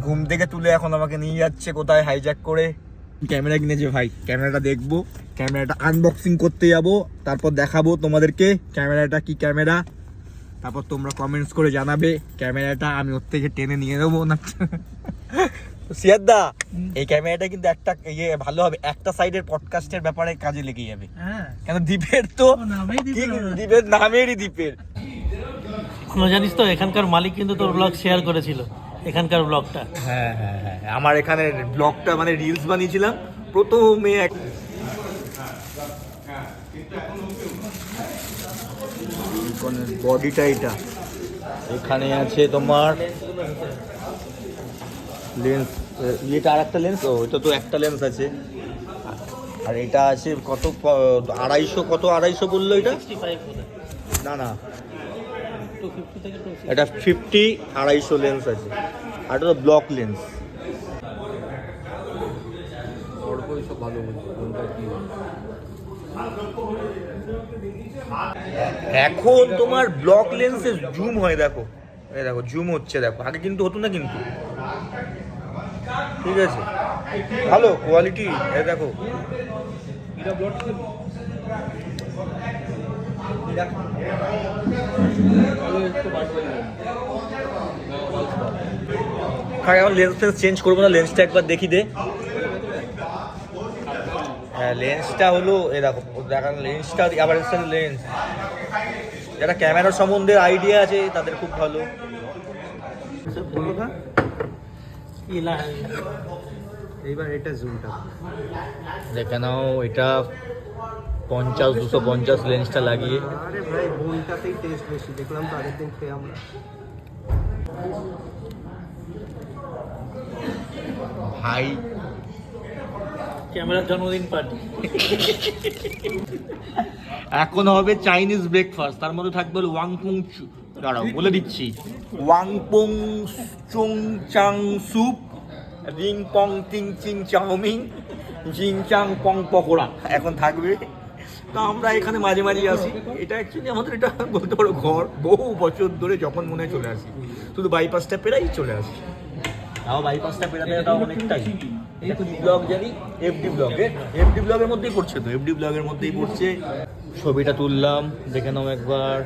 ঘুম থেকে তুলে এখন আমাকে নিয়ে যাচ্ছে কোথায় হাইজ্যাক করে। ক্যামেরা কিনেছে ভাই, ক্যামেরাটা দেখবো, ক্যামেরাটা আনবক্সিং করতে যাবো, তারপর দেখাবো তোমাদেরকে ক্যামেরাটা কি ক্যামেরা। তারপর তোমরা কমেন্টস করে জানাবে ক্যামেরাটা আমি ওর থেকে টেনে নিয়ে নেবো না। সিয়াদদা, এই ক্যামেরাটা কিন্তু একটা ইয়ে ভালো হবে, একটা সাইডের পডকাস্টের ব্যাপারে কাজে লেগে যাবে। কেন দ্বীপের তো দ্বীপের নামেরই দ্বীপের। জানিস তো এখানকার মালিক কিন্তু তোর ব্লগ শেয়ার করেছিল, এখানকার ব্লগটা। হ্যাঁ হ্যাঁ হ্যাঁ, আমার এখানে ব্লগটা মানে রিলস বানিয়েছিলাম প্রথমে বডিটা এটা, এখানে আছে তোমার লেন্স, এটা আর একটা লেন্স, ওইটা তো একটা লেন্স আছে, আর এটা আছে কত 250, কত 250 বললো এটা? না না, এটা 50 250 লেন্স আছে, আর এটা তো ব্লক লেন্স। এখন তোমার ব্লক লেন্সে জুম হয়, দেখো এই দেখো জুম হচ্ছে, দেখো আগে কিন্তু হতো না, কিন্তু ঠিক আছে ভালো কোয়ালিটি। এই দেখো এখন লেন্স চেঞ্জ করবো না, লেন্সটা একবার দেখি দে। হ্যাঁ লেন্সটা হলো এ দেখো, দেখান লেন্সটা আবার লেন্স, যারা ক্যামেরার সম্বন্ধে আইডিয়া আছে তাদের খুব ভালো। এইবার এটা জুমটা দেখে নাও, এটা 50-250 লেন্সটা লাগিয়ে। আরে ভাই বোনটাতেই টেস্ট বেশি, দেখলাম তো আগের দিন খেয়ে আমরা। ভাই ক্যামেরার জন্মদিন পার্টি। এখন হবে চাইনিজ ব্রেকফাস্ট, তার মধ্যে থাকবে ওয়াংপং, দাঁড়াও বলে দিচ্ছি, ওয়াংপং চুং চাং স্যুপ, রিং পং টিং চিং চাউমিন, জিং চাং পং পকোড়া এখন থাকবে। তো আমরা এখানে মাঝে মাঝে আসি, এটা অ্যাকচুয়ালি আমাদের এটা বলতে পারো ঘর, বহু বছর ধরে যখন মনে হয় চলে আসি, শুধু বাইপাসটা পেরাই চলে আসি। তাও বাইপাসটা পেরাতে তাও অনেকটাই। এটা কি ব্লগ জানি, এফডি ব্লগে, এফডি ব্লগের মধ্যেই পড়ছে, তো এফডি ব্লগের মধ্যেই পড়ছে। ছবিটা তুললাম, দেখে নাও একবার।